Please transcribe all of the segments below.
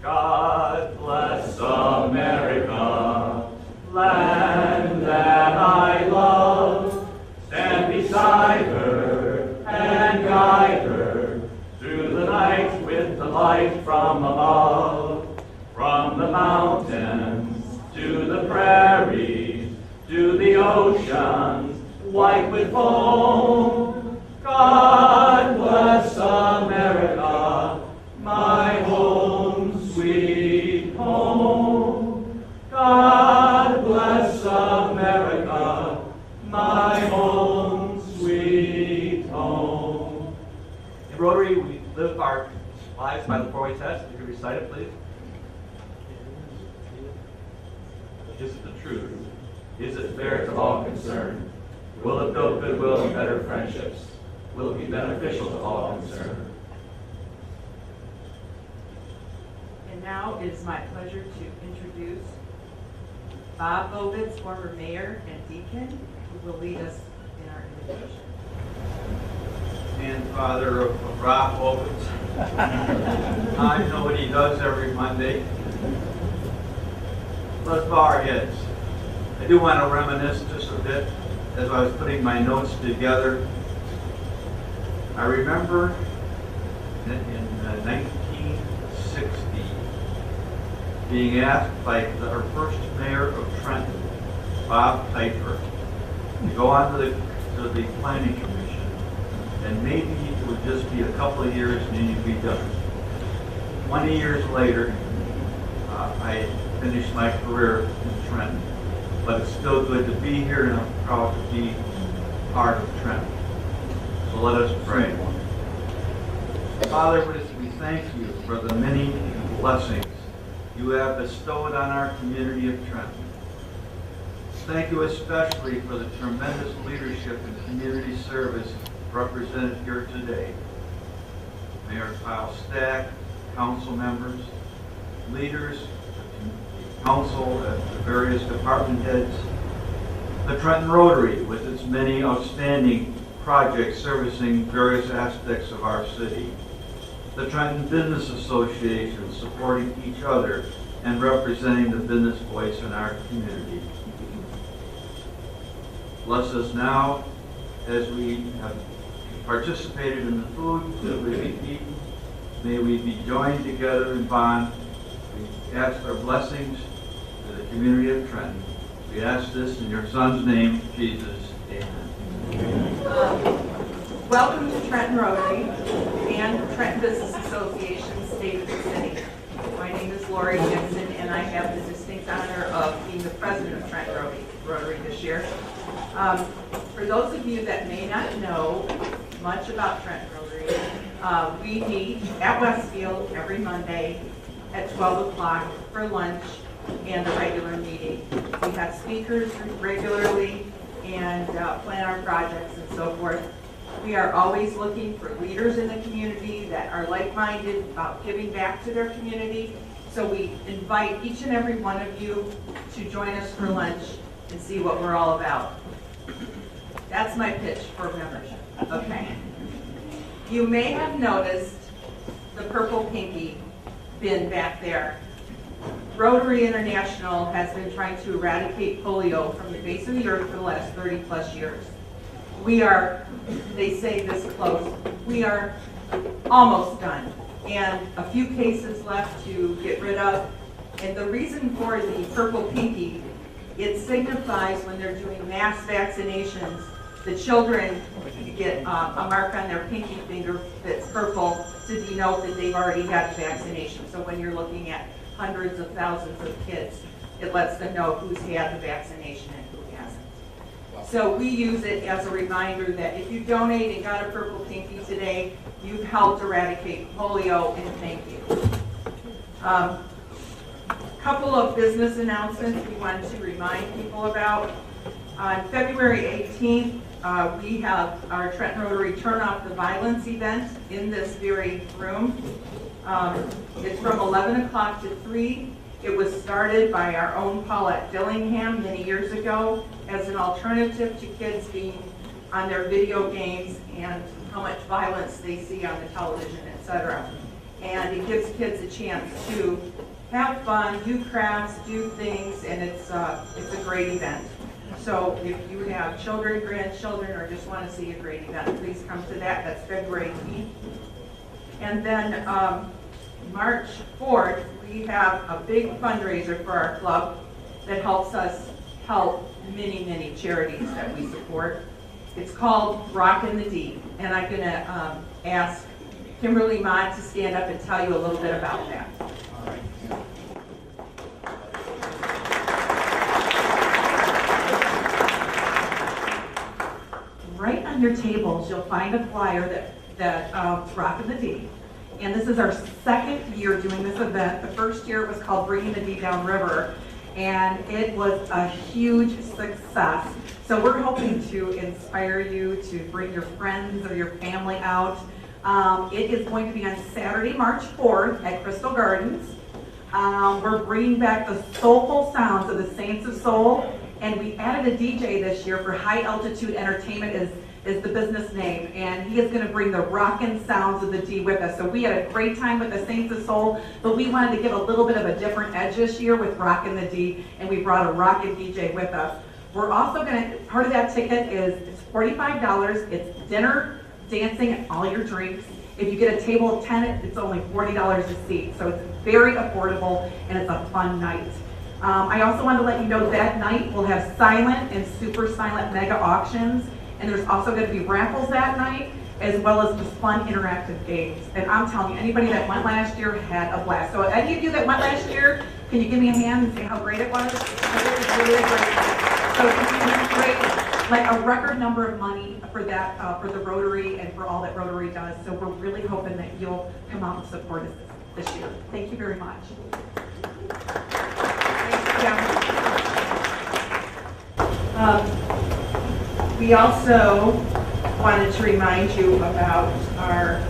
God bless America, land that I love. Stand beside her and guide her through the night with the light from above. From the mountains to the prairies, to the oceans white with foam. God bless America, my home, sweet home. God bless America, my home, sweet home. In Rotary, we live our lives by the four-way test. You can recite it, please. Is it the truth? Is it fair to all concerned? Will it build goodwill and better friendships? Will it be beneficial to all concerned? And now it is my pleasure to introduce Bob Bovitz, former mayor and deacon, who will lead us in our invocation. And father of Rob Bovitz. I know what he does every Monday. Let's bow our heads. I do want to reminisce just a bit as I was putting my notes together. I remember in 1960 being asked by our first mayor of Trenton, Bob Piper, to go on to the planning commission, and maybe it would just be a couple of years and then you'd be done. 20 years later, I finished my career in Trenton, but it's still good to be here, and I'm proud to be part of Trenton. So let us pray. Father, we thank you for the many blessings you have bestowed on our community of Trenton. Thank you especially for the tremendous leadership and community service represented here today. Mayor Kyle Stack, council members, leaders, council, the various department heads, the Trenton Rotary with its many outstanding projects servicing various aspects of our city, the Trenton Business Association supporting each other and representing the business voice in our community. Bless us now as we have participated in the food that we've eaten. May we be joined together in bond. We ask our blessings to the community of Trenton. We ask this in your Son's name, Jesus. Amen. Welcome to Trenton Rotary and Trenton Business Association, State of the City. My name is Lori Dixon, and I have the distinct honor of being the president of Trenton Rotary this year. For those of you that may not know much about Trenton Rotary, we meet at Westfield every Monday at 12 o'clock for lunch and a regular meeting. We have speakers regularly and plan our projects and so forth. We are always looking for leaders in the community that are like-minded about giving back to their community. So we invite each and every one of you to join us for lunch and see what we're all about. That's my pitch for membership. Okay. You may have noticed the purple pinky bin back there. Rotary International has been trying to eradicate polio from the face of the earth for the last 30 plus years. We are, they say this close, we are almost done, and a few cases left to get rid of. And the reason for the purple pinky, it signifies when they're doing mass vaccinations, the children get a mark on their pinky finger that's purple to denote that they've already had the vaccination. So when you're looking at hundreds of thousands of kids, it lets them know who's had the vaccination and who hasn't. So we use it as a reminder that if you donate and got a purple pinky today, you've helped eradicate polio, and thank you. Couple of business announcements we wanted to remind people about. On February 18th, we have our Trenton Rotary Turn Off the Violence event in this very room. It's from 11 o'clock to 3. It was started by our own Paulette Dillingham many years ago as an alternative to kids being on their video games and how much violence they see on the television, etc. and it gives kids a chance to have fun, do crafts, do things, and it's a great event. So if you have children, grandchildren, or just want to see a great event, please come to that. That's February 18th. And then March 4th, we have a big fundraiser for our club that helps us help many, many charities that we support. It's called Rockin' the D, and I'm going to ask Kimberly Mott to stand up and tell you a little bit about that. Right on your tables, you'll find a flyer that's Rockin' the D. And this is our second year doing this event. The first year it was called Bringing the D Down River, and it was a huge success. So we're hoping to inspire you to bring your friends or your family out. It is going to be on Saturday, March 4th at Crystal Gardens. We're bringing back the soulful sounds of the Saints of Soul, and we added a DJ this year for High Altitude Entertainment is the business name, and he is going to bring the rockin' sounds of the D with us. So we had a great time with the Saints of Soul, but we wanted to give a little bit of a different edge this year with Rockin' the D, and we brought a rockin' DJ with us. We're also going to, part of that ticket it's $45. It's dinner, dancing, and all your drinks. If you get a table of 10, it's only $40 a seat. So it's very affordable, and it's a fun night. I also wanted to let you know that night we'll have silent and super silent mega auctions, and there's also going to be raffles that night, as well as just fun interactive games. And I'm telling you, anybody that went last year had a blast. So any of you that went last year, can you give me a hand and say how great it was? It was really great. So it's great, like a record number of money for that, for the Rotary and for all that Rotary does. So we're really hoping that you'll come out and support us this year. Thank you very much. We also wanted to remind you about our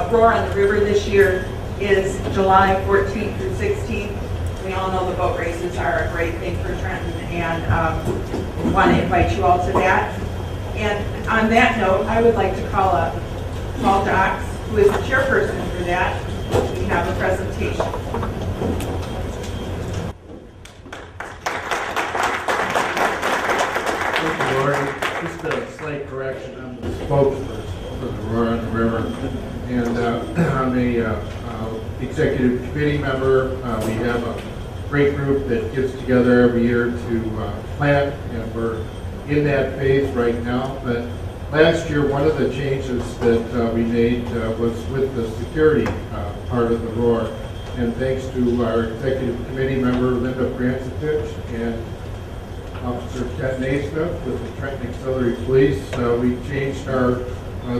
Roar on the River this year is July 14th through 16th. We all know the boat races are a great thing for Trenton, and we want to invite you all to that. And on that note, I would like to call up Paul Docks, who is the chairperson for that. We have a presentation. Just a slight correction, I'm the spokesperson for the Roar on the River, and I'm a executive committee member. We have a great group that gets together every year to plan, and we're in that phase right now. But last year, one of the changes that we made was with the security part of the Roar, and thanks to our executive committee member Linda Francis and Officer Ted Naismith with the Trenton Auxiliary Police, we changed our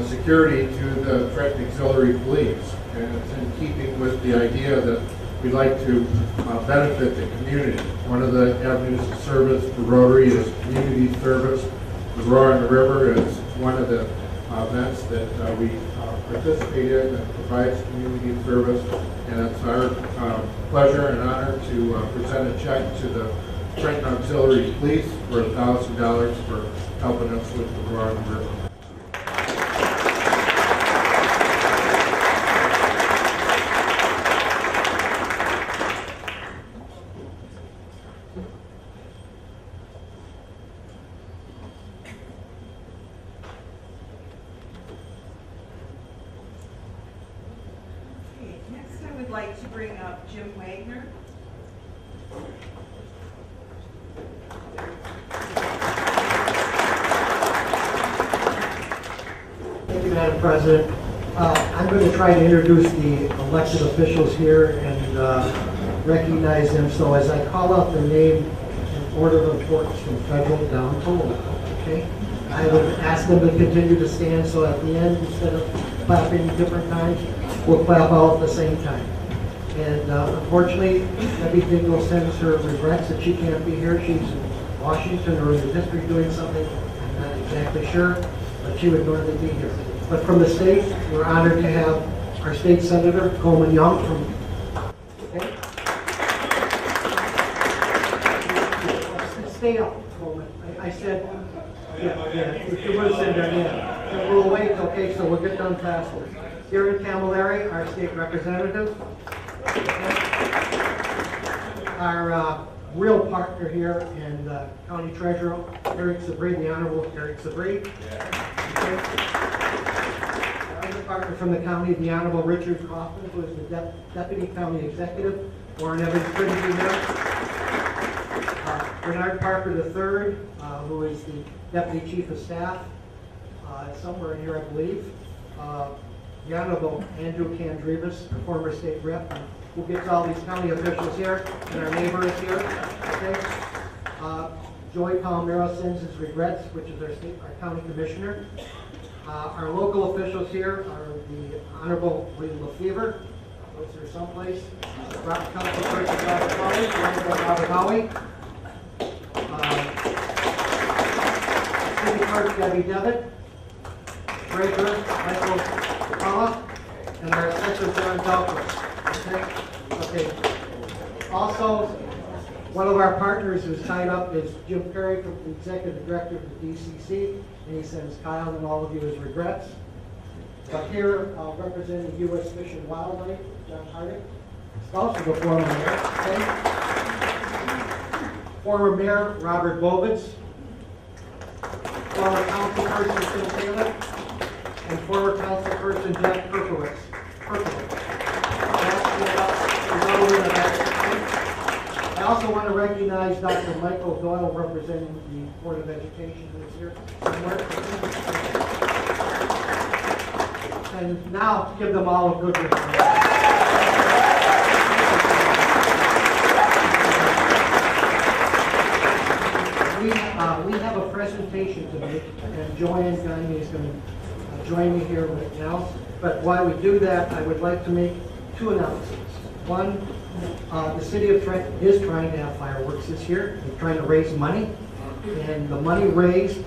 security to the Trenton Auxiliary Police, and it's in keeping with the idea that we'd like to benefit the community. One of the avenues of service for Rotary is community service. The Roar on the River is one of the events that we participate in that provides community service, and it's our pleasure and honor to present a check to the Trenton Auxiliary Police for $1,000 for helping us with the Roar on the River. Okay, next I would like to bring up Jim Wagner. Thank you, Madam President. I'm going to try to introduce the elected officials here and recognize them. So as I call out the name in order of importance from federal down to local, okay? I would ask them to continue to stand, so at the end, instead of clapping different times, we'll clap all at the same time. And unfortunately, Debbie Dingle sends her regrets that she can't be here. She's in Washington or in the district doing something. I'm not exactly sure, but she would normally be here. But from the state, we're honored to have our state senator, Coleman Young, from. Okay. Stay up, Coleman. I said, yeah, if you want to sit there, yeah. And we'll wait, okay, so we'll get done faster. Darren Camilleri, our state representative. Our real partner here and County Treasurer, Eric Sabri, the Honorable Eric Sabri. Our other partner from the county, the Honorable Richard Kaufman, who is the Deputy County Executive. Warren Evans couldn't be there. Bernard Parker III, who is the Deputy Chief of Staff, somewhere in here, I believe. The Honorable Andrew Candrivas, the former state rep, who gets all these county officials here, and our neighbors here. Okay. Joy Palmero sends his regrets, which is our county commissioner. Our local officials here are the Honorable William Lefevre, who's there someplace. Councilperson Robert Howie, the Honorable Robert Howie. City Clerk Debbie Devitt. Treasurer Michael Capella, and our Assessor John Dalquist. Okay. Also, one of our partners who's tied up is Jim Perry, from the Executive Director of the DCC, and he sends Kyle and all of you his regrets. But here, representing U.S. Fish and Wildlife, John Hartig, also the former mayor. Okay. Former Mayor Robert Bovitz, former Councilperson Tim Taylor, and former Councilperson Jack Perkowitz. I also want to recognize Dr. Michael Doyle, representing the Board of Education, who is here somewhere. And now give them all a good round. We have a presentation to make, and Joanne Gagne is going to join me here right now. But while we do that, I would like to make two announcements. One, the City of Trenton is trying to have fireworks this year. They're trying to raise money, and the money raised,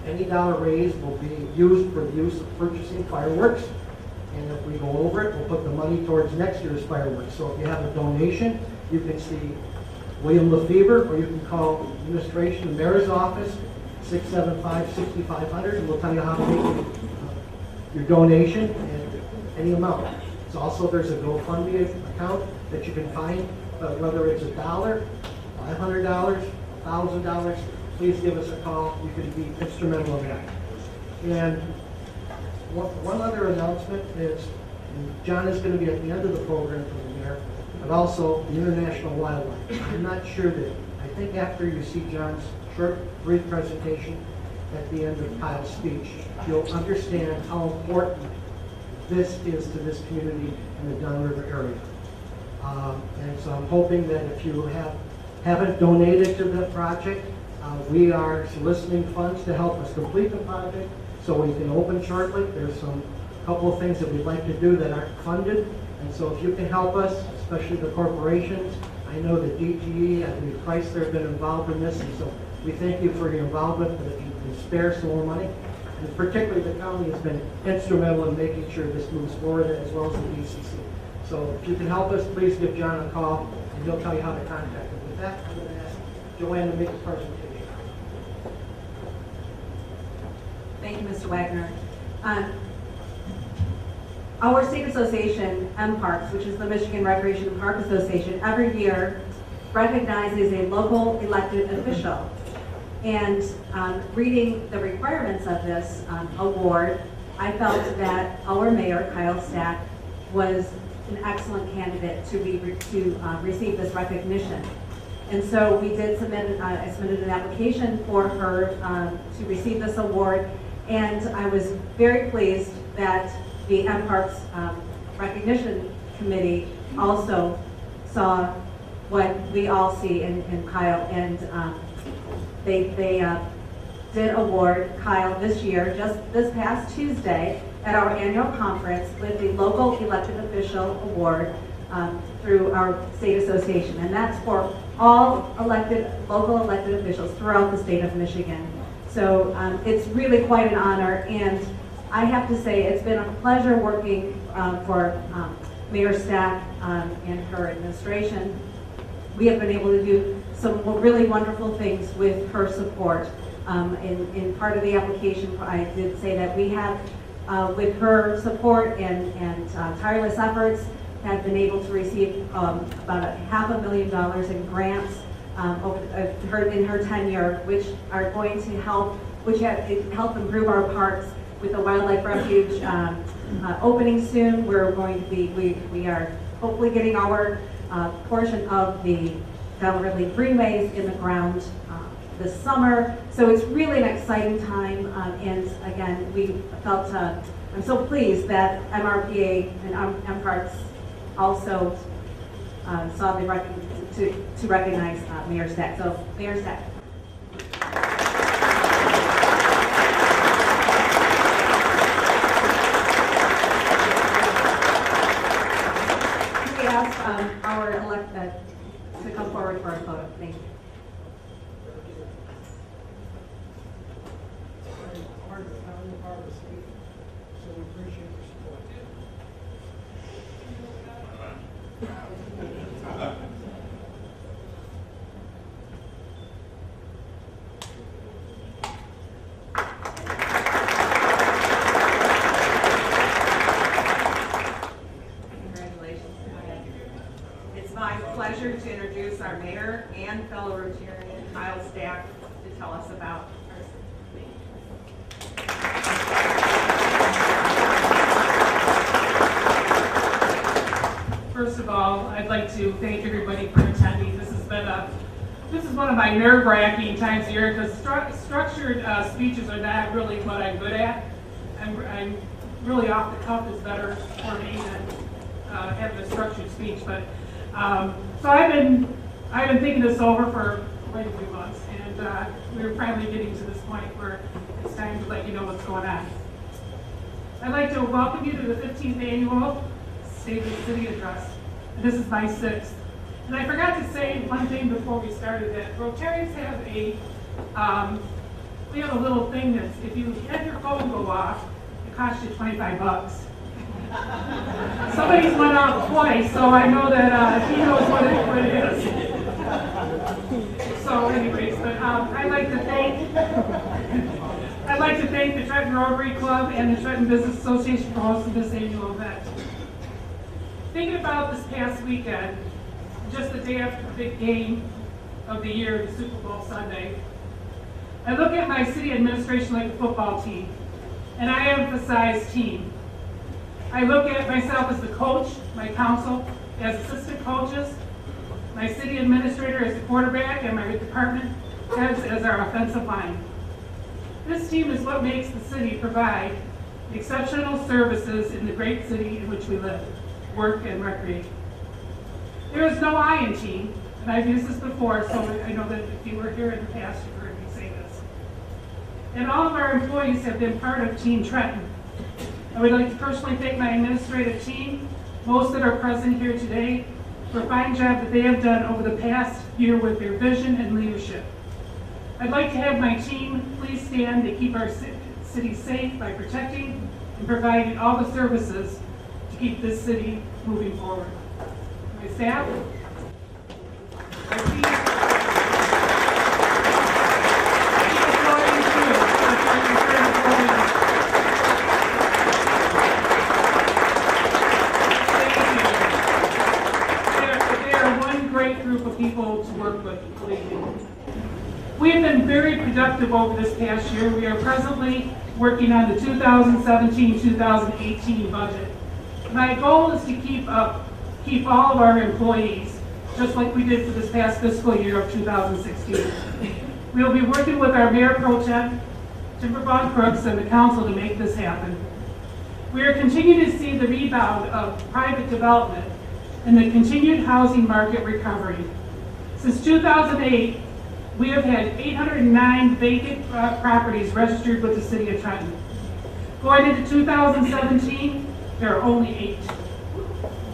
any dollar raised, will be used for the use of purchasing fireworks. And if we go over it, we'll put the money towards next year's fireworks. So if you have a donation, you can see William Lefevre, or you can call Administration, the Mayor's Office, 675-6500, and we'll tell you how to make your donation and any amount. It's also, there's a GoFundMe account that you can find, whether it's $1, $500, $1,000, please give us a call. You can be instrumental in that. And one other announcement is, John is going to be at the end of the program for the mayor, but also the International Wildlife. I'm not sure that, I think after you see John's short, brief presentation at the end of Kyle's speech, you'll understand how important this is to this community in the downriver area. And so I'm hoping that if you haven't donated to the project, we are soliciting funds to help us complete the project so we can open shortly. There's a couple of things that we'd like to do that aren't funded. And so if you can help us, especially the corporations, I know that DTE, I believe Chrysler have been involved in this, and so we thank you for your involvement, but if you can spare some more money. And particularly the county has been instrumental in making sure this moves forward, as well as the DCC. So if you can help us, please give John a call, and he'll tell you how to contact him. With that, I'm going to ask Joanne to make a presentation. Thank you, Mr. Wagner. Our state association, MParks, which is the Michigan Recreation and Park Association, every year recognizes a local elected official. And reading the requirements of this award, I felt that our mayor, Kyle Stack, was an excellent candidate to receive this recognition. And so we did I submitted an application for her to receive this award, and I was very pleased that the MParks Recognition Committee also saw what we all see in Kyle, and they did award Kyle this year, just this past Tuesday, at our annual conference with the Local Elected Official Award through our state association. And that's for all local elected officials throughout the state of Michigan. So it's really quite an honor, and I have to say it's been a pleasure working for Mayor Stack and her administration. We have been able to do some really wonderful things with her support. In part of the application, I did say that we have with her support and tireless efforts, have been able to receive about $500,000 in grants in her tenure, which are going to help, help improve our parks. With the Wildlife Refuge opening soon, we are hopefully getting our portion of the Beverly Greenways in the ground this summer. So it's really an exciting time, and again, we felt, I'm so pleased that MRPA and MParks also saw the to recognize Mayor Stack. So Mayor Stack. We ask our elected to come forward for a photo. Thank you. So we appreciate your support. Congratulations. It's my pleasure to introduce our mayor and fellow Rotarian, Kyle Stack, to tell us about our city. First of all, I'd like to thank everybody for attending. This is one of my nerve-wracking times of year because structured speeches are not really what I'm good at. I'm really off the cuff is better for me than having a structured speech. But so I've been thinking this over for quite a few months, and we're finally getting to this point where it's time to let you know what's going on. I'd like to welcome you to the 15th annual State of the City address. And this is my 6th. And I forgot to say one thing before we started that Rotarians have we have a little thing that's, if you have your phone go off, it costs you $25. Somebody's went off twice, so I know that he knows what it is. So anyways, but I'd like to thank the Trenton Rotary Club and the Trenton Business Association for hosting this annual event. Thinking about this past weekend, just the day after the big game of the year, the Super Bowl Sunday, I look at my city administration like a football team, and I emphasize team. I look at myself as the coach, my council as assistant coaches, my city administrator as the quarterback, and my department heads as our offensive line. This team is what makes the city provide exceptional services in the great city in which we live, work, and recreate. There is no I in team, and I've used this before, so I know that if you were here in the past, you've heard me say this. And all of our employees have been part of Team Trenton. I would like to personally thank my administrative team, most that are present here today, for a fine job that they have done over the past year with their vision and leadership. I'd like to have my team please stand to keep our city safe by protecting and providing all the services to keep this city moving forward. My staff, our team, they are one great group of people to work with, believe me. We have been very productive over this past year. We are presently working on the 2017-2018 budget. My goal is to keep all of our employees, just like we did for this past fiscal year of 2016. We will be working with our Mayor Pro Tem, Timber Von Crooks, and the council to make this happen. We are continuing to see the rebound of private development and the continued housing market recovery. Since 2008, we have had 809 vacant properties registered with the City of Trenton. Going into 2017, there are only 8.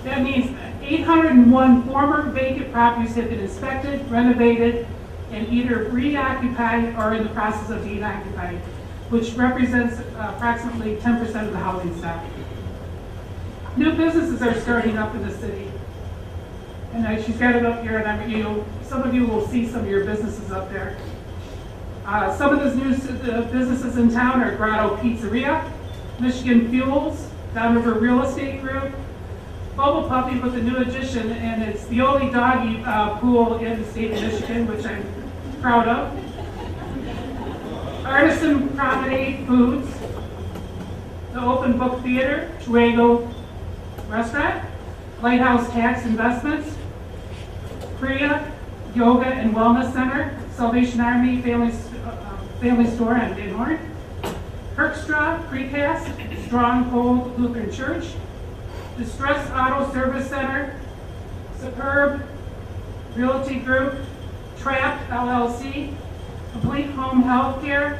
That means 801 former vacant properties have been inspected, renovated, and either reoccupied or in the process of being occupied, which represents approximately 10% of the housing stock. New businesses are starting up in the city. And she's got it up here, and some of you will see some of your businesses up there. Some of those new businesses in town are Grotto Pizzeria, Michigan Fuels, Downriver Real Estate Group, Bubble Puppy with a new addition, and it's the only doggy pool in the state of Michigan, which I'm proud of. Artisan Promenade Foods, the Open Book Theater, Chuego Restaurant, Lighthouse Tax Investments, Priya Yoga and Wellness Center, Salvation Army Family Store on Van Horn, Kirkstra Precast, Stronghold Lutheran Church, Distress Auto Service Center, Superb Realty Group, Trapp LLC, Complete Home Healthcare,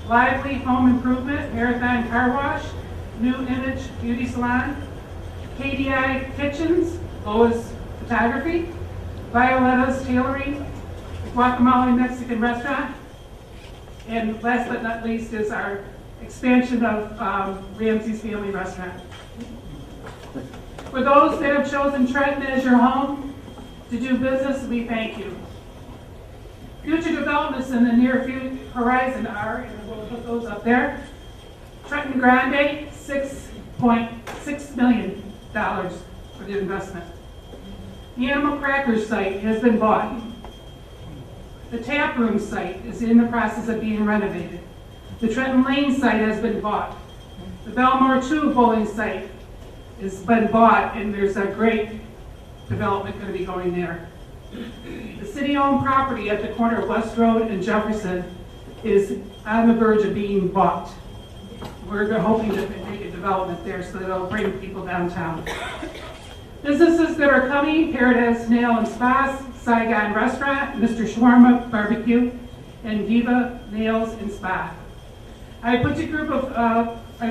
Lively Home Improvement, Marathon Car Wash, New Image Beauty Salon, KDI Kitchens, Lois Photography, Violetta's Tailoring, Guacamole Mexican Restaurant, and last but not least is our expansion of Ramsey's Family Restaurant. For those that have chosen Trenton as your home to do business, we thank you. Future developments in the near horizon are, and we'll put those up there, Trenton Grande, $6.6 million for the investment. The Animal Crackers site has been bought. The Tap Room site is in the process of being renovated. The Trenton Lane site has been bought. The Belmore 2 bowling site has been bought, and there's a great development going to be going there. The city-owned property at the corner of West Road and Jefferson is on the verge of being bought. We're hoping to make a development there so that it'll bring people downtown. Businesses that are coming, Paradise Nail and Spa, Saigon Restaurant, Mr. Shawarma Barbecue, and Diva Nails and Spa. I've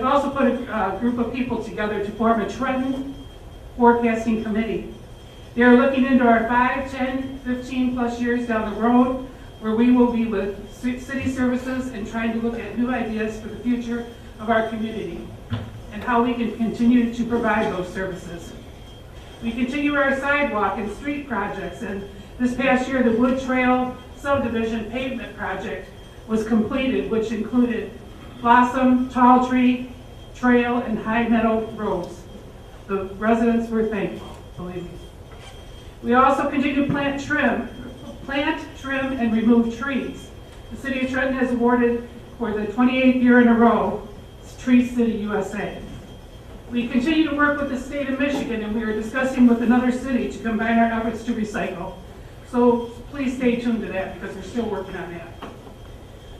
also put a group of people together to form a Trenton forecasting committee. They're looking into our 5, 10, 15 plus years down the road, where we will be with city services and trying to look at new ideas for the future of our community and how we can continue to provide those services. We continue our sidewalk and street projects, and this past year the Wood Trail subdivision pavement project was completed, which included Blossom, Tall Tree, Trail, and High Meadow roads. The residents were thankful, believe me. We also continue to plant, trim, and remove trees. The City of Trenton has awarded for the 28th year in a row Tree City USA. We continue to work with the state of Michigan, and we are discussing with another city to combine our efforts to recycle. So please stay tuned to that because we're still working on that.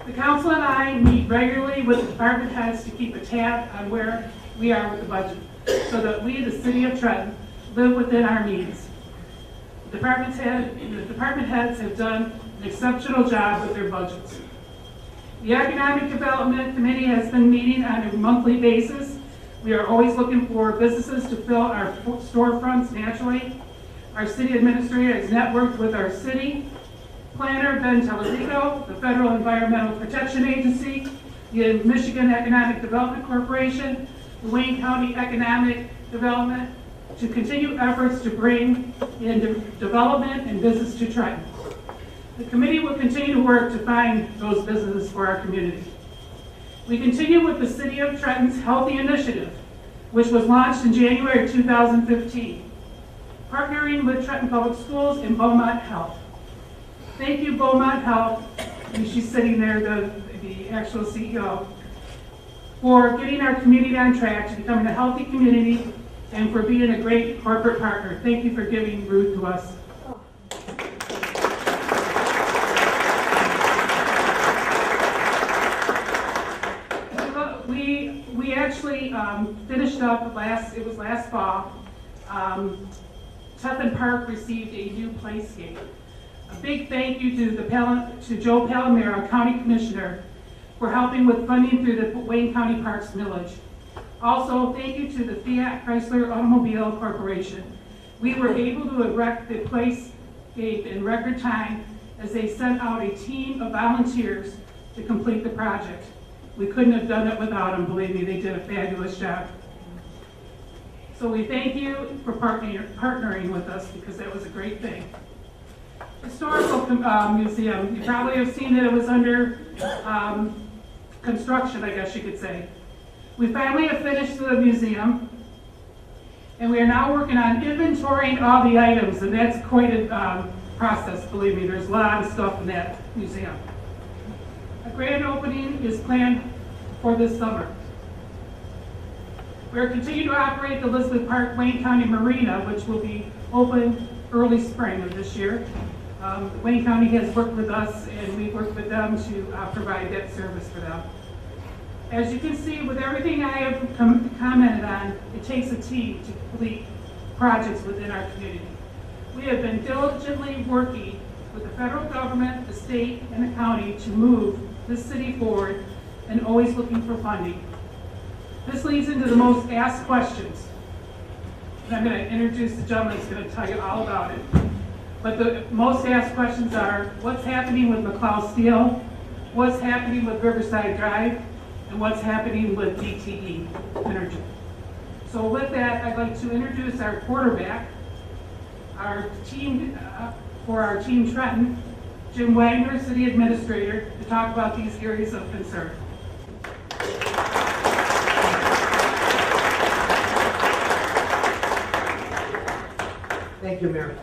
The council and I meet regularly with the department heads to keep a tab on where we are with the budget so that we, the City of Trenton, live within our means. The department heads have done an exceptional job with their budgets. The Economic Development Committee has been meeting on a monthly basis. We are always looking for businesses to fill our storefronts naturally. Our city administrator has networked with our city planner, Ben Tellerico, the Federal Environmental Protection Agency, the Michigan Economic Development Corporation, the Wayne County Economic Development, to continue efforts to bring in development and business to Trenton. The committee will continue to work to find those businesses for our community. We continue with the City of Trenton's Healthy Initiative, which was launched in January 2015, partnering with Trenton Public Schools and Beaumont Health. Thank you, Beaumont Health, and she's sitting there, the actual CEO, for getting our community on track to becoming a healthy community and for being a great corporate partner. Thank you for giving Ruth to us. We actually finished up last fall. Tuppan Park received a new playscape. A big thank you to Joe Palomero, County Commissioner, for helping with funding through the Wayne County Parks Millage. Also, thank you to the Fiat Chrysler Automobile Corporation. We were able to erect the playscape in record time as they sent out a team of volunteers to complete the project. We couldn't have done it without them, believe me, they did a fabulous job. So we thank you for partnering with us because that was a great thing. Historical Museum, you probably have seen that it was under construction, I guess you could say. We finally have finished the museum, and we are now working on inventorying all the items, and that's quite a process, believe me. There's a lot of stuff in that museum. A grand opening is planned for this summer. We are continuing to operate the Elizabeth Park Wayne County Marina, which will be open early spring of this year. Wayne County has worked with us, and we worked with them to provide that service for them. As you can see, with everything I have commented on, it takes a team to complete projects within our community. We have been diligently working with the federal government, the state, and the county to move this city forward and always looking for funding. This leads into the most asked questions. And I'm going to introduce the gentleman who's going to tell you all about it. But the most asked questions are, what's happening with McLeod Steel? What's happening with Riverside Drive? And what's happening with DTE Energy? So with that, I'd like to introduce our quarterback, our team, for our team Trenton, Jim Wagner, City Administrator, to talk about these areas of concern. Thank you, Mayor.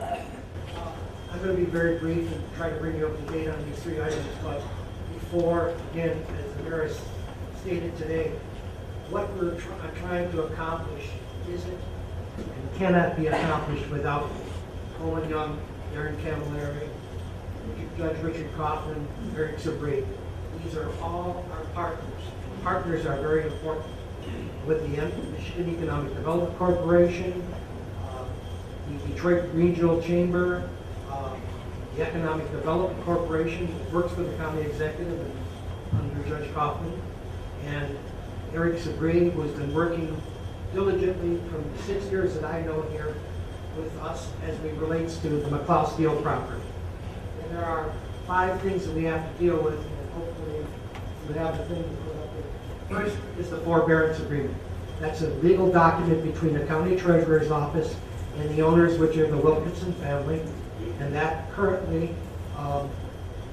I'm going to be very brief and try to bring you up to date on these three items, but before, again, as the mayor has stated today, what we're trying to accomplish isn't and cannot be accomplished without Coleman Young, Aaron Camilleri, Judge Richard Kaufman, Eric Sabri. These are all our partners. Partners are very important with the Michigan Economic Development Corporation, the Detroit Regional Chamber, the Economic Development Corporation, which works for the county executive and under Judge Kaufman, and Eric Sabri, who has been working diligently from the 6 years that I know here with us as it relates to the McLeod Steel property. And there are 5 things that we have to deal with, and hopefully we have the thing to put up there. First is the forbearance agreement. That's a legal document between the county treasurer's office and the owners, which are the Wilkinson family, and that currently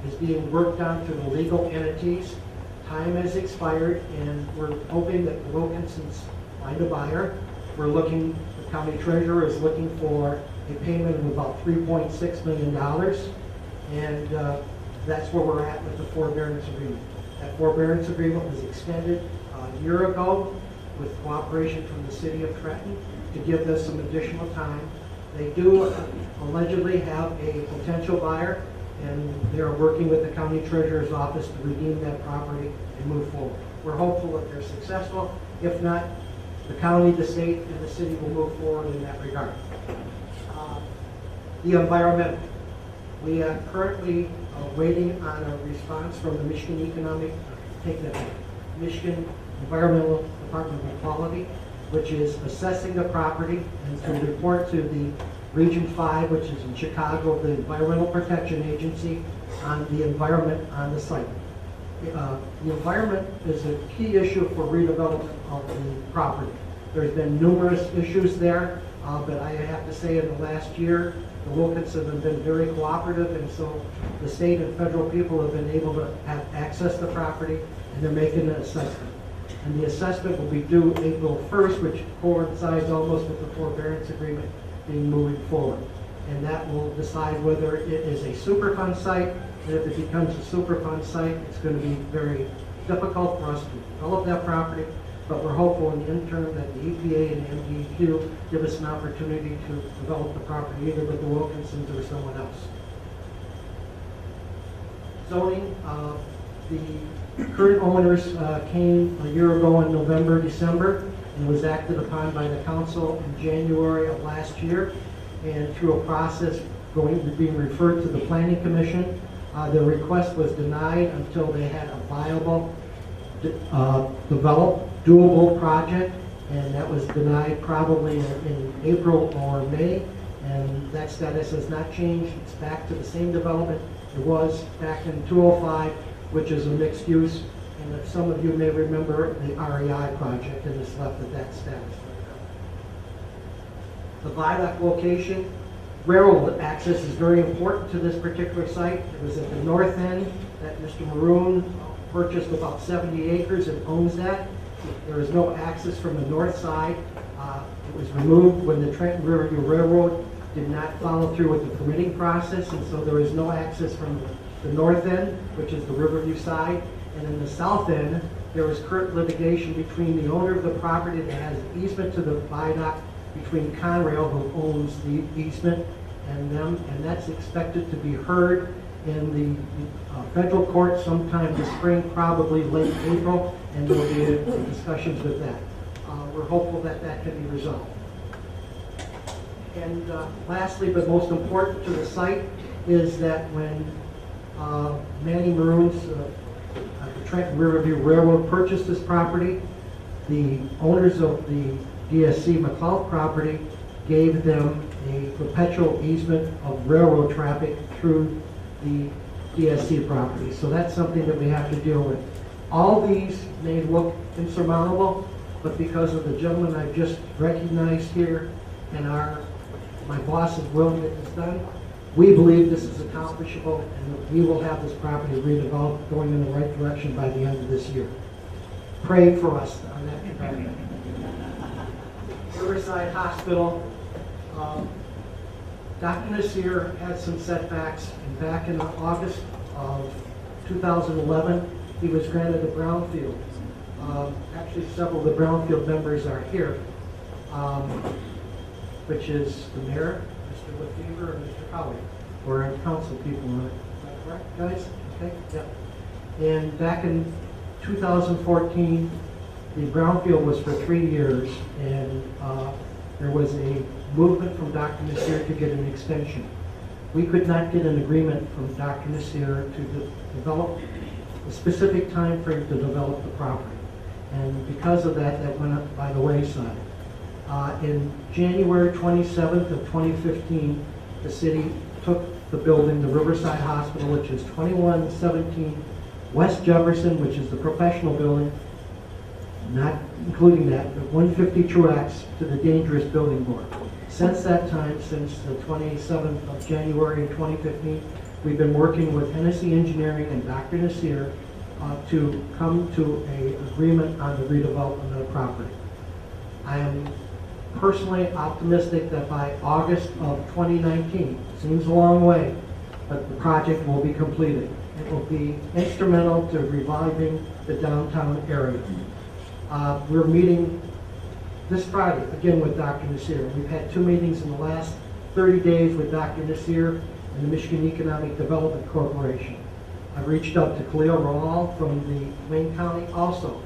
is being worked on through the legal entities. Time has expired, and we're hoping that the Wilkinsons find a buyer. We're looking, the county treasurer is looking for a payment of about $3.6 million, and that's where we're at with the forbearance agreement. That forbearance agreement was extended a year ago with cooperation from the City of Trenton to give us some additional time. They do allegedly have a potential buyer, and they're working with the county treasurer's office to redeem that property and move forward. We're hopeful that they're successful. If not, the county, the state, and the city will move forward in that regard. The environmental. We are currently waiting on a response from the Michigan Michigan Environmental Department of Quality, which is assessing the property and to report to the Region 5, which is in Chicago, the Environmental Protection Agency, on the environment on the site. The environment is a key issue for redevelopment of the property. There's been numerous issues there, but I have to say in the last year, the Wilkinsons have been very cooperative, and so the state and federal people have been able to have access to the property, and they're making an assessment. And the assessment will be due April 1st, which coincides almost with the forbearance agreement being moving forward. And that will decide whether it is a Superfund site, and if it becomes a Superfund site, it's going to be very difficult for us to develop that property, but we're hopeful in the interim that the EPA and the MDEQ give us an opportunity to develop the property either with the Wilkinsons or someone else. Zoning, the current owners came a year ago in November, December, and was acted upon by the council in January of last year, and through a process being referred to the Planning Commission. The request was denied until they had a viable, developed, doable project, and that was denied probably in April or May, and that status has not changed. It's back to the same development it was back in 2005, which is a mixed use, and if some of you may remember the REI project, and it's left at that status. The Lilac location, railroad access is very important to this particular site. It was at the north end that Mr. Maroon purchased about 70 acres and owns that. There is no access from the north side. It was removed when the Trenton Riverview Railroad did not follow through with the permitting process, and so there is no access from the north end, which is the Riverview side. And in the south end, there is current litigation between the owner of the property that has easement to the viaduct between Conrail, who owns the easement, and them, and that's expected to be heard in the federal court sometime this spring, probably late April, and there'll be discussions with that. We're hopeful that that can be resolved. And lastly, but most important to the site, is that when Manny Maroons, the Trenton Riverview Railroad purchased this property, the owners of the DSC McLeod property gave them a perpetual easement of railroad traffic through the DSC property. So that's something that we have to deal with. All these may look insurmountable, but because of the gentleman I've just recognized here and my boss's will to get this done, we believe this is accomplishable, and we will have this property redeveloped going in the right direction by the end of this year. Pray for us on that regard. Riverside Hospital, Dr. Nasir had some setbacks, and back in August of 2011, he was granted a brownfield. Actually, several of the brownfield members are here, which is the mayor, Mr. Lefevre, and Mr. Howard, or council people on it. Is that correct, guys? Okay, yeah. And back in 2014, the brownfield was for 3 years, and there was a movement from Dr. Nasir to get an extension. We could not get an agreement from Dr. Nasir to develop a specific time frame to develop the property. And because of that, that went up by the wayside. In January 27th of 2015, the city took the building, the Riverside Hospital, which is 2117 West Jefferson, which is the professional building, not including that, but 150 Truax, to the dangerous building board. Since that time, since the 27th of January of 2015, we've been working with Hennessy Engineering and Dr. Nasir to come to an agreement on the redevelopment of the property. I am personally optimistic that by August of 2019, seems a long way, but the project will be completed. It will be instrumental to reviving the downtown area. We're meeting this Friday, again with Dr. Nasir. We've had 2 meetings in the last 30 days with Dr. Nasir and the Michigan Economic Development Corporation. I've reached out to Khalil Rawal from the Wayne County also,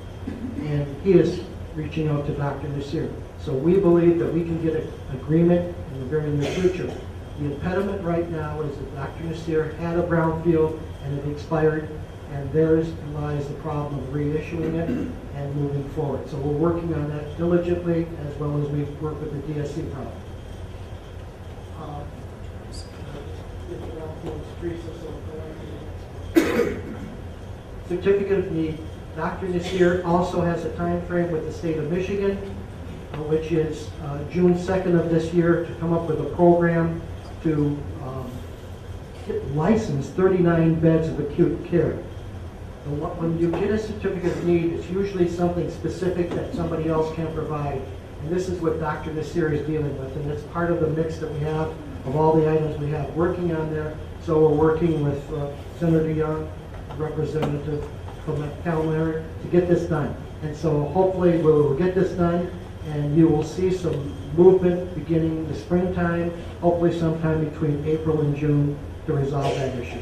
and he is reaching out to Dr. Nasir. So we believe that we can get an agreement in the very near future. The impediment right now is that Dr. Nasir had a brownfield and it expired, and there's lies the problem of reissuing it and moving forward. So we're working on that diligently, as well as we work with the DSC problem. Certificate of need. Dr. Nasir also has a time frame with the state of Michigan, which is June 2nd of this year, to come up with a program to license 39 beds of acute care. When you get a certificate of need, it's usually something specific that somebody else can provide. And this is what Dr. Nasir is dealing with, and it's part of the mix that we have of all the items we have working on there. So we're working with Senator Young, representative from the town area, to get this done. And so hopefully we'll get this done, and you will see some movement beginning the springtime, hopefully sometime between April and June, to resolve that issue.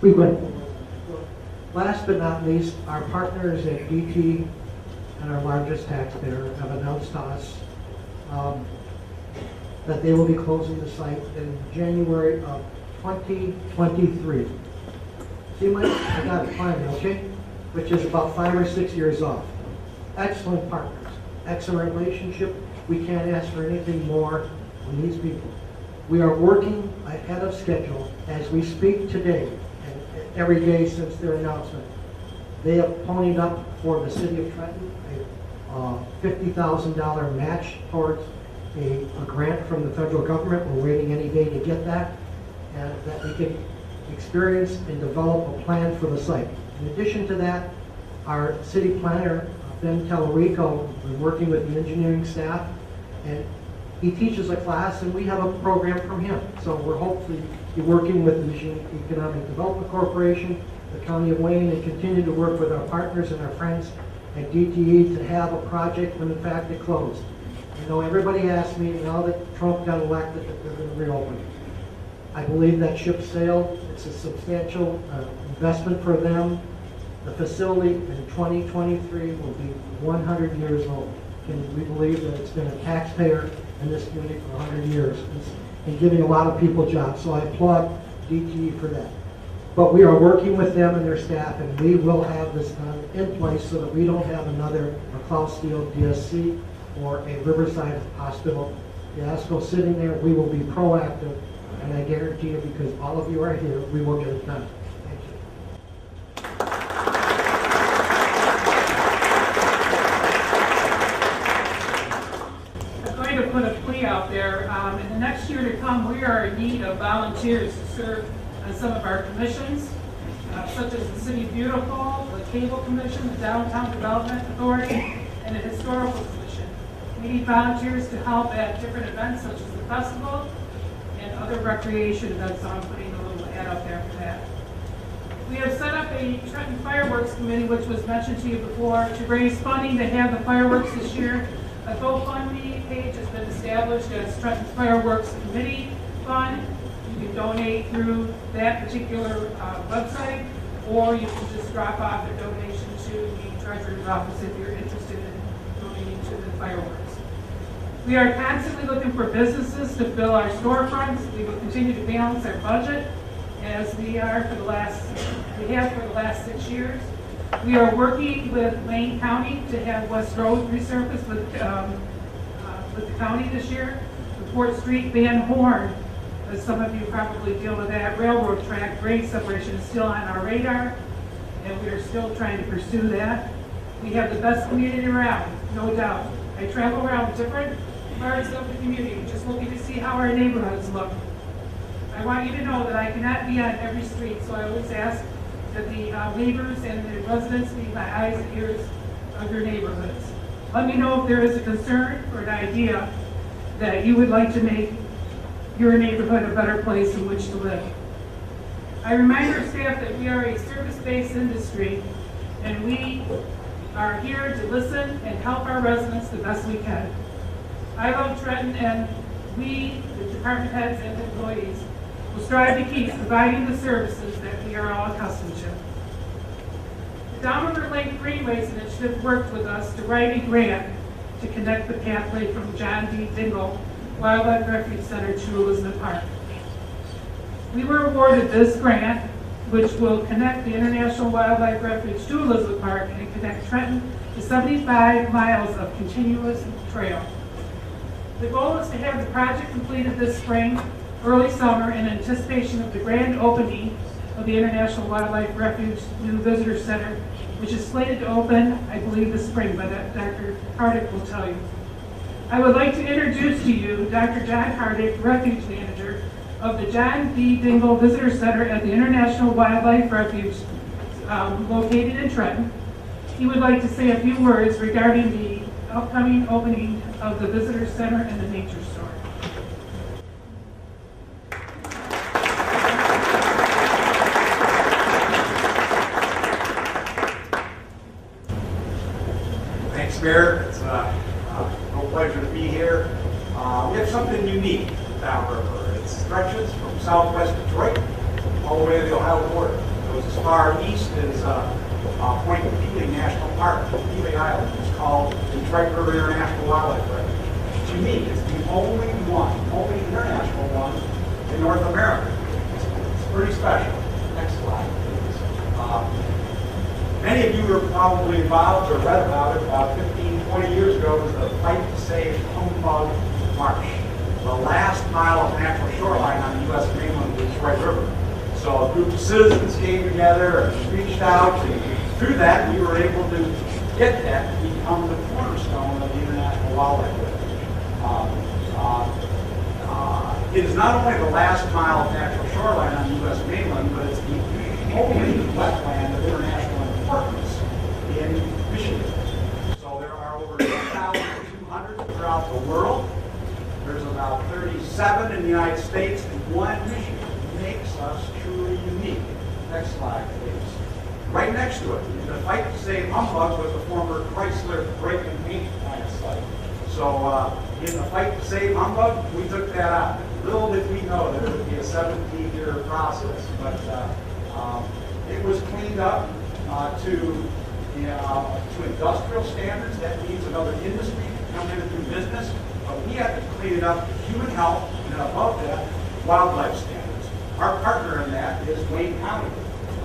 We went. Last but not least, our partners at DT and our largest taxpayer have announced to us that they will be closing the site in January of 2023. See, Mike, I got it finally, okay? Which is about 5 or 6 years off. Excellent partners, excellent relationship. We can't ask for anything more from these people. We are working ahead of schedule as we speak today, and every day since their announcement. They have ponied up for the City of Trenton a $50,000 match towards a grant from the federal government. We're waiting any day to get that, and that we can experience and develop a plan for the site. In addition to that, our city planner, Ben Tellerico, is working with the engineering staff, and he teaches a class, and we have a program from him. So we're hopefully working with the Michigan Economic Development Corporation, the County of Wayne, and continue to work with our partners and our friends at DTE to have a project when in fact it closed. I know everybody asked me, now that Trump got elected, that they're going to reopen it. I believe that ship sailed. It's a substantial investment for them. The facility in 2023 will be 100 years old. And we believe that it's been a taxpayer in this community for 100 years and giving a lot of people jobs. So I applaud DTE for that. But we are working with them and their staff, and we will have this in place so that we don't have another McLeod Steel DSC or a Riverside Hospital fiasco sitting there. We will be proactive, and I guarantee you, because all of you are here, we will get it done. Thank you. I'm going to put a plea out there. In the next year to come, we are in need of volunteers to serve on some of our commissions, such as the City Beautiful, the Cable Commission, the Downtown Development Authority, and the Historical Commission. We need volunteers to help at different events such as the festival and other recreation events, so I'm putting a little ad up there for that. We have set up a Trenton Fireworks Committee, which was mentioned to you before, to raise funding to have the fireworks this year. A GoFundMe page has been established as Trenton Fireworks Committee Fund. You can donate through that particular website, or you can just drop off a donation to the treasurer's office if you're interested in donating to the fireworks. We are constantly looking for businesses to fill our storefronts. We will continue to balance our budget as we have for the last 6 years. We are working with Wayne County to have West Road resurfaced with the county this year. The Fort Street Van Horn, as some of you probably deal with that, railroad track grade separation is still on our radar, and we are still trying to pursue that. We have the best community around, no doubt. I travel around different parts of the community, just looking to see how our neighborhoods look. I want you to know that I cannot be on every street, so I always ask that the neighbors and the residents be my eyes and ears of your neighborhoods. Let me know if there is a concern or an idea that you would like to make your neighborhood a better place in which to live. I remind our staff that we are a service-based industry, and we are here to listen and help our residents the best we can. I love Trenton, and we, the department heads and employees, will strive to keep providing the services that we are all accustomed to. The Downriver Lake Greenways Initiative worked with us to write a grant to connect the pathway from John D. Dingle Wildlife Refuge Center to Elizabeth Park. We were awarded this grant, which will connect the International Wildlife Refuge to Elizabeth Park and connect Trenton to 75 miles of continuous trail. The goal is to have the project completed this spring, early summer, in anticipation of the grand opening of the International Wildlife Refuge new visitor center, which is slated to open, I believe, this spring, but Dr. Hartig will tell you. I would like to introduce to you Dr. John Hartig, Refuge Manager of the John D. Dingle Visitor Center at the International Wildlife Refuge located in Trenton. He would like to say a few words regarding the upcoming opening of the Visitor Center and the Nature Store. Thanks, Mayor. It's a real pleasure to be here. We have something unique downriver. It stretches from southwest Detroit all the way to the Ohio border. It goes as far east as Point Pelee National Park. Pelee Island is called Detroit River International Wildlife Refuge. It's unique. It's the only international one in North America. It's pretty special. Next slide, please. Many of you were probably involved or read about it about 15, 20 years ago. It was the Fight to Save Humbug Marsh, the last mile of natural shoreline on the U.S. mainland of the Detroit River. So a group of citizens came together and reached out, and through that we were able to get that to become the cornerstone of the International Wildlife Refuge. It is not only the last mile of natural shoreline on the U.S. mainland, but it's the only wetland of international right next to it. The fight to save Humbug was the former Chrysler brake and paint plant site. So in the fight to save Humbug, we took that out. Little did we know that it would be a 17-year process, but it was cleaned up to industrial standards. That means another industry can come in and do business, but we have to clean it up to human health, and above that, wildlife standards. Our partner in that is Wayne County.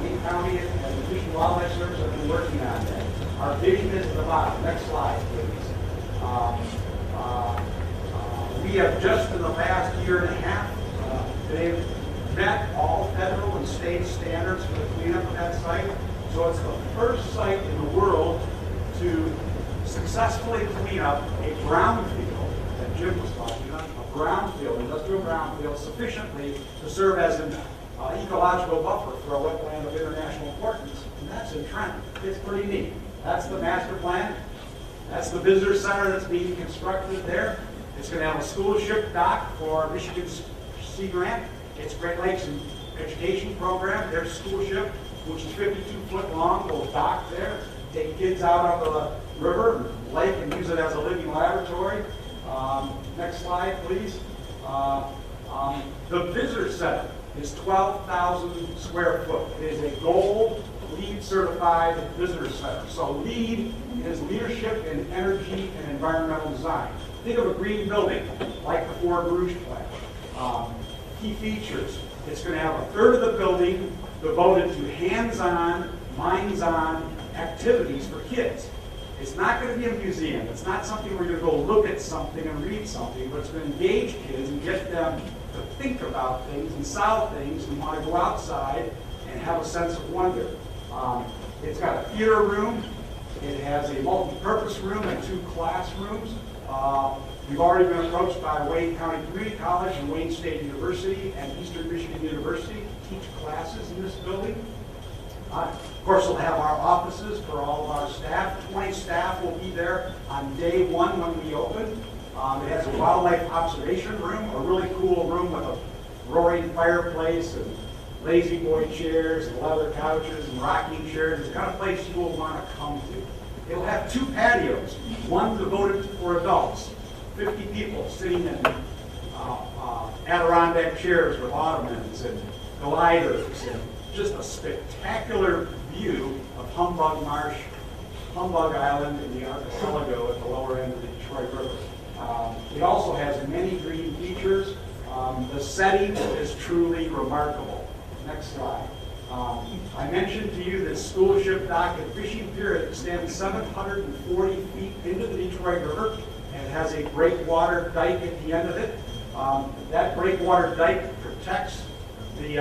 Wayne County and the Fish and Wildlife Service have been working on that. Our vision is at the bottom. Next slide, please. We have just in the past year and a half, they've met all federal and state standards for the cleanup of that site. So it's the first site in the world to successfully clean up a brownfield that Jim was talking about, a brownfield, industrial brownfield, sufficiently to serve as an ecological buffer for a wetland of international importance, and that's in Trenton. It's pretty neat. That's the master plan. That's the visitor center that's being constructed there. It's going to have a school ship dock for Michigan's Sea Grant. It's Great Lakes Education Program. Their school ship, which is 52 foot long, will dock there, take kids out on the river, lake, and use it as a living laboratory. Next slide, please. The visitor center is 12,000 square foot. It is a gold LEED certified visitor center. So LEED is leadership in energy and environmental design. Think of a green building like the Ford Rouge plant. Key features: it's going to have a third of the building devoted to hands-on, minds-on activities for kids. It's not going to be a museum. It's not something where you're going to go look at something and read something, but it's going to engage kids and get them to think about things and solve things and want to go outside and have a sense of wonder. It's got a theater room. It has a multi-purpose room and 2 classrooms. We've already been approached by Wayne County Community College and Wayne State University and Eastern Michigan University to teach classes in this building. Of course, we'll have our offices for all of our staff. 20 staff will be there on day 1 when we open. It has a wildlife observation room, a really cool room with a roaring fireplace and lazy boy chairs and leather couches and rocking chairs. It's the kind of place you will want to come to. It'll have 2 patios, one devoted for adults, 50 people sitting in Adirondack chairs with ottomans and gliders, and just a spectacular view of Humbug Marsh, Humbug Island, and the archipelago at the lower end of the Detroit River. It also has many green features. The setting is truly remarkable. Next slide. I mentioned to you that school ship dock and fishing pier extends 740 feet into the Detroit River and has a breakwater dike at the end of it. That breakwater dike protects the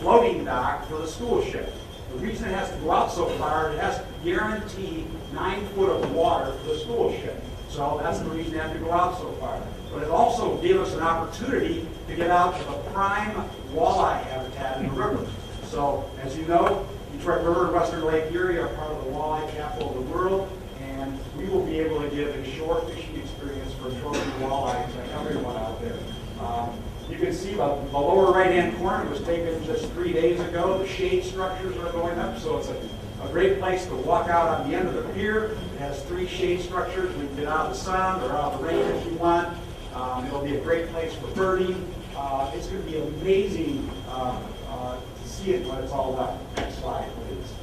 floating dock for the school ship. The reason it has to go out so far, it has to guarantee 9 foot of water for the school ship. So that's the reason it has to go out so far. But it also gave us an opportunity to get out to the prime walleye habitat in the river. So, as you know, Detroit River and Western Lake Erie are part of the walleye capital of the world, and we will be able to give a shore fishing experience for trophy walleye to everyone out there. You can see the lower right-hand corner was taken just 3 days ago. The shade structures are going up, so it's a great place to walk out on the end of the pier. It has 3 shade structures. We can get out of the sun or out of the rain if you want. It'll be a great place for birding. It's going to be amazing to see it when it's all done. Next slide, please.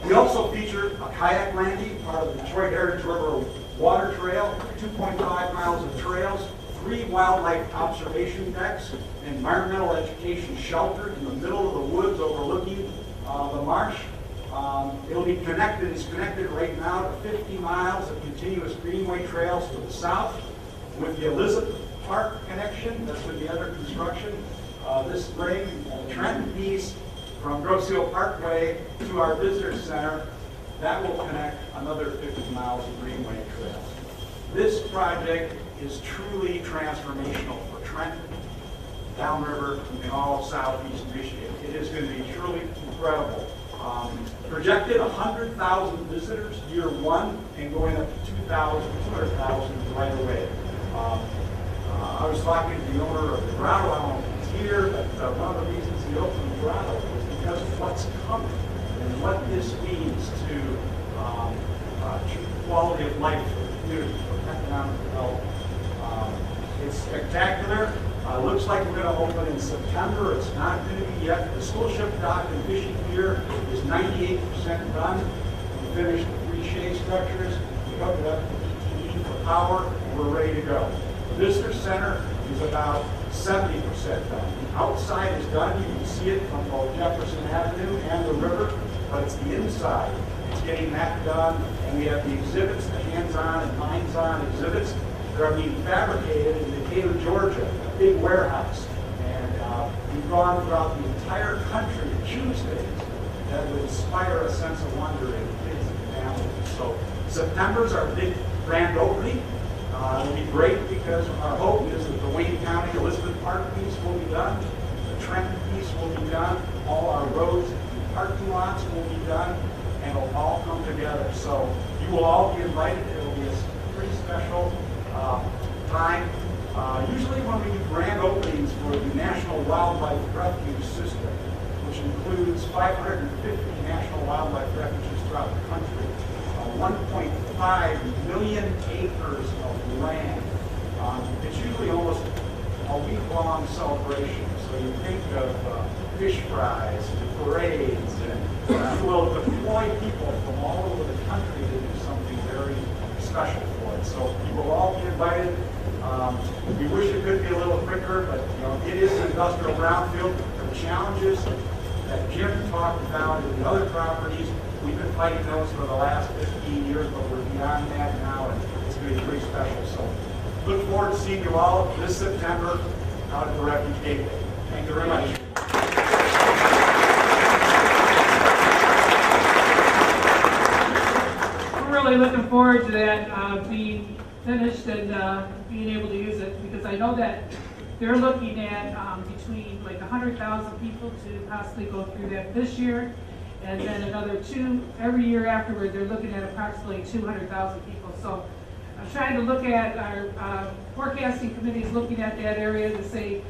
We also feature a kayak landing, part of the Detroit Heritage River Water Trail, 2.5 miles of trails, 3 wildlife observation decks, an environmental education shelter in the middle of the woods overlooking the marsh. It'll be connected, it's connected right now to 50 miles of continuous greenway trails to the south, with the Elizabeth Park connection that's going to be under construction this spring. The Trenton piece from Grosse Ile Parkway to our visitor center, that will connect another 50 miles of greenway trails. This project is truly transformational for Trenton, downriver, and all of southeast Michigan. It is going to be truly incredible. Projected 100,000 visitors year 1 and going up to 200,000 right away. I was talking to the owner of the grotto. I don't know if he's here, but one of the reasons he opened the grotto was because of what what's coming and what this means to quality of life for the community, for economic development. It's spectacular. Looks like we're going to open in September. It's not going to be yet. The school ship dock and fishing pier is 98% done. We finished the 3 shade structures. We hooked it up to ETE for power, and we're ready to go. The visitor center is about 70% done. The outside is done. You can see it from both Jefferson Avenue and the river, but it's the inside. It's getting that done, and we have the exhibits, the hands-on and minds-on exhibits that are being fabricated in Decatur, Georgia, a big warehouse. And we've gone throughout the entire country to choose things that would inspire a sense of wonder in kids and families. So September's our big grand opening. It'll be great because our hope is that the Wayne County Elizabeth Park piece will be done, the Trenton piece will be done, all our roads and parking lots will be done, and it'll all come together. So you will all be invited. It will be a pretty special time. Usually when we do grand openings for the National Wildlife Refuge System, which includes 550 national wildlife refuges throughout the country, 1.5 million acres of land. It's usually almost a week-long celebration. So you think of fish fries and parades, and you will deploy people from all over the country to do something very special for it. So you will all be invited. We wish it could be a little quicker, but it is an industrial brownfield. The challenges that Jim talked about in the other properties, we've been fighting those for the last 15 years, but we're beyond that now, and it's going to be pretty special. So look forward to seeing you all this September out at the Refuge Gateway. Thank you very much. We're really looking forward to that being finished and being able to use it, because I know that they're looking at between like 100,000 people to possibly go through that this year, and then another 2 every year afterward. They're looking at approximately 200,000 people. So I'm trying to look at our forecasting committee is looking at that area to say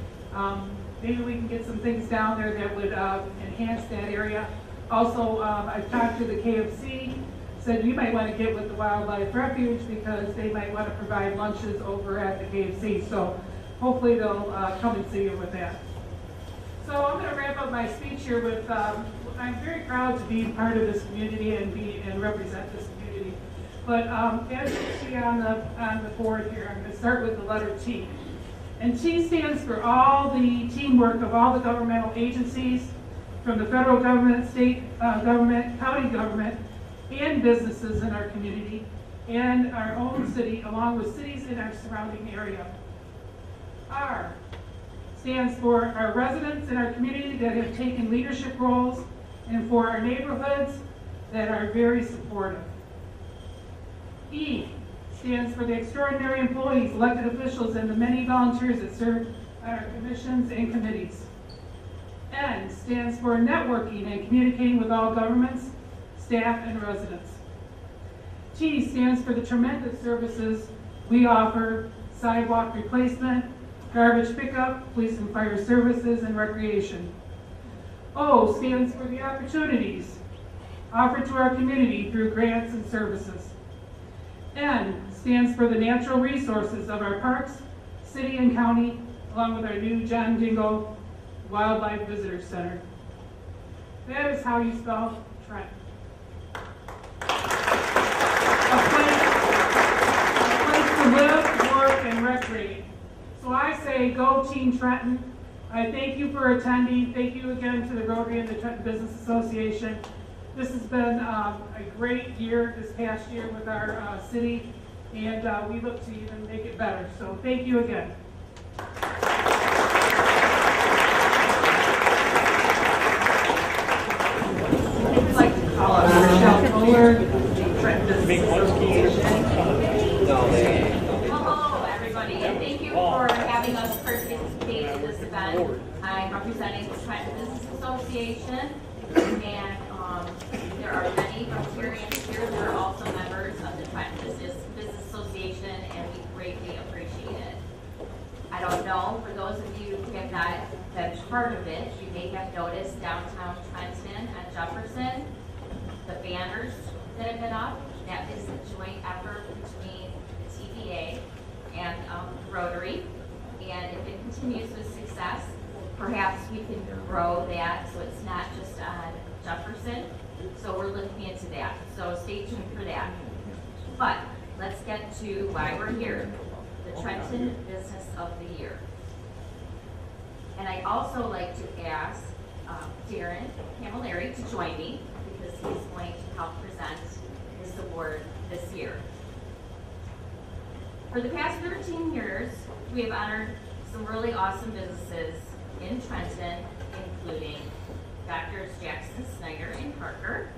maybe we can get some things down there that would enhance that area. Also, I've talked to the KFC, said you might want to get with the Wildlife Refuge because they might want to provide lunches over at the KFC. So hopefully they'll come and see you with that. So I'm going to wrap up my speech here with, I'm very proud to be part of this community and represent this community. But as you see on the board here, I'm going to start with the letter T. And T stands for all the teamwork of all the governmental agencies, from the federal government, state government, county government, and businesses in our community, and our own city, along with cities in our surrounding area. R stands for our residents in our community that have taken leadership roles, and for our neighborhoods that are very supportive. E stands for the extraordinary employees, elected officials, and the many volunteers that serve on our commissions and committees. N stands for networking and communicating with all governments, staff, and residents. T stands for the tremendous services we offer: sidewalk replacement, garbage pickup, police and fire services, and recreation. O stands for the opportunities offered to our community through grants and services. N stands for the natural resources of our parks, city and county, along with our new John Dingle Wildlife Visitor Center. That is how you spell Trenton. A place to live, work, and recreate. So I say, go Team Trenton. I thank you for attending. Thank you again to the Rotary and the Trenton Business Association. This has been a great year this past year with our city, and we look to even make it better. So thank you again. I'd like to call on Michelle Fuller, the Trenton Business Association. Hello, everybody, and thank you for having us participate in this event. I'm representing the Trenton Business Association, and there are many Rotarians here that are also members of the Trenton Business Association, and we greatly appreciate it. I don't know, for those of you who have not been part of it, you may have noticed downtown Trenton Jefferson. The banners that have been up, that is a joint effort between the TVA and Rotary. And if it continues with success, perhaps we can grow that so it's not just on Jefferson. So we're looking into that. So stay tuned for that. But let's get to why we're here. The Trenton Business of the Year. And I'd also like to ask Darren Camilleri to join me because he's going to help present this award this year. For the past 13 years, we have honored some really awesome businesses in Trenton, including Drs. Jackson, Snyder, and Parker,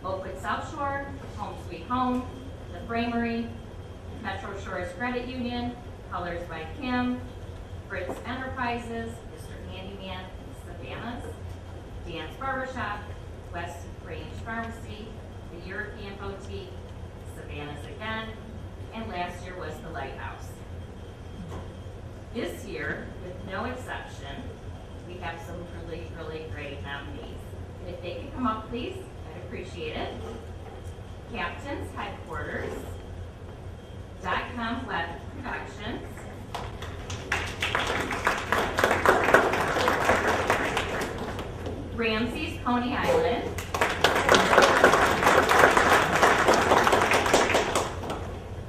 Oakwood South Shore, Home Sweet Home, The Framery, Metro Shores Credit Union, Colors by Kim, Fritz Enterprises, Mr. Handyman, Savannah's, Dan's Barbershop, West Range Pharmacy, the European Boutique, Savannah's again, and last year was the Lighthouse. This year, with no exception, we have some really, really great nominees. And if they could come up, please, I'd appreciate it. Captain's Headquarters, .com Web Productions, Ramsey's Coney Island,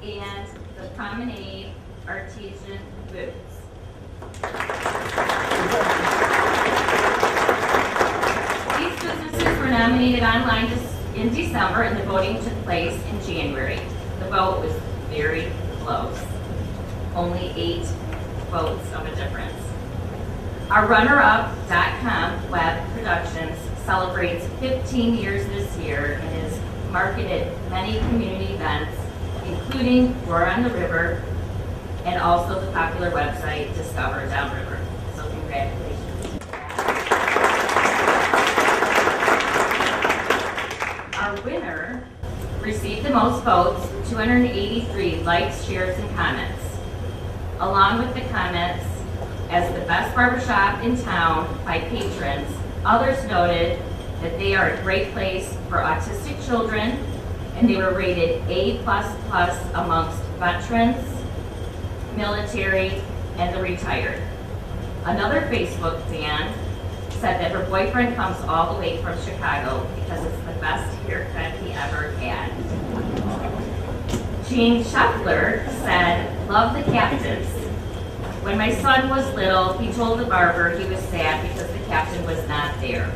and the Promenade Artesian Boots. These businesses were nominated online in December, and the voting took place in January. The vote was very close. Only 8 votes of a difference. Our runner-up, .com Web Productions, celebrates 15 years this year and has marketed many community events, including Roar on the River, and also the popular website Discover Downriver. So congratulations. Our winner received the most votes, 283 likes, shares, and comments. Along with the comments, as the best barbershop in town by patrons, others noted that they are a great place for autistic children, and they were rated A++ amongst veterans, military, and the retired. Another Facebook fan said that her boyfriend comes all the way from Chicago because it's the best haircut he ever had. Jean Scheffler said, love the captains. When my son was little, he told the barber he was sad because the captain was not there.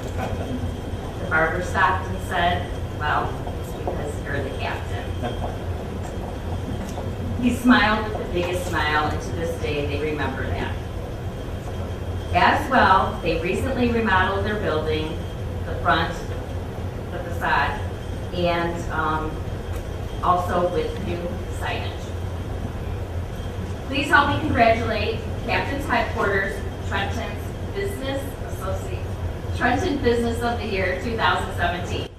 The barber stopped and said, well, it's because you're the captain. He smiled with the biggest smile, and to this day, they remember that. As well, they recently remodeled their building, the front, the facade, and also with new signage. Please help me congratulate Captain's Headquarters, Trenton Business of the Year 2017.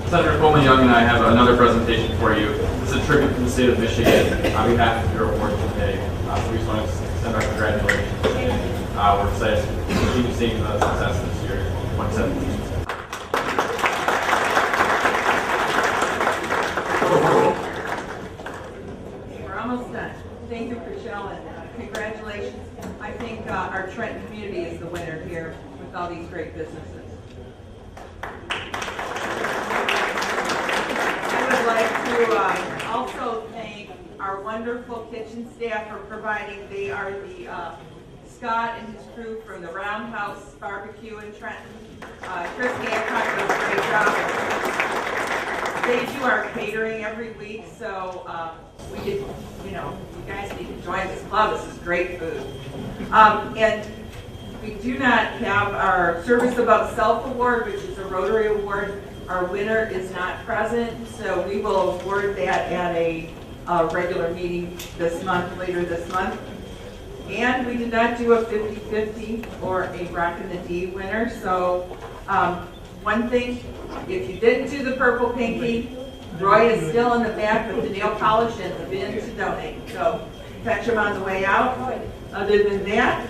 Senator Coleman Young and I have another presentation for you. It's a tribute to the state of Michigan on behalf of your award today. So we just want to send our congratulations. We're excited to continue seeing the success this year, 2017. We're almost done. Thank you, Rochelle, and congratulations. I think our Trenton community is the winner here with all these great businesses. To also thank our wonderful kitchen staff for providing. They are the Scott and his crew from the Roundhouse Barbecue in Trenton. Chris Hancock does a great job. They do our catering every week, so we did, you guys need to join this club. This is great food. And we do not have our Service Above Self Award, which is a Rotary Award. Our winner is not present, so we will award that at a regular meeting this month, later this month. And we did not do a 50-50 or a Rock and the D winner. So one thing, if you didn't do the Purple Pinky, Roy is still in the back with the nail polish and the bin to donate. So catch him on the way out. Other than that,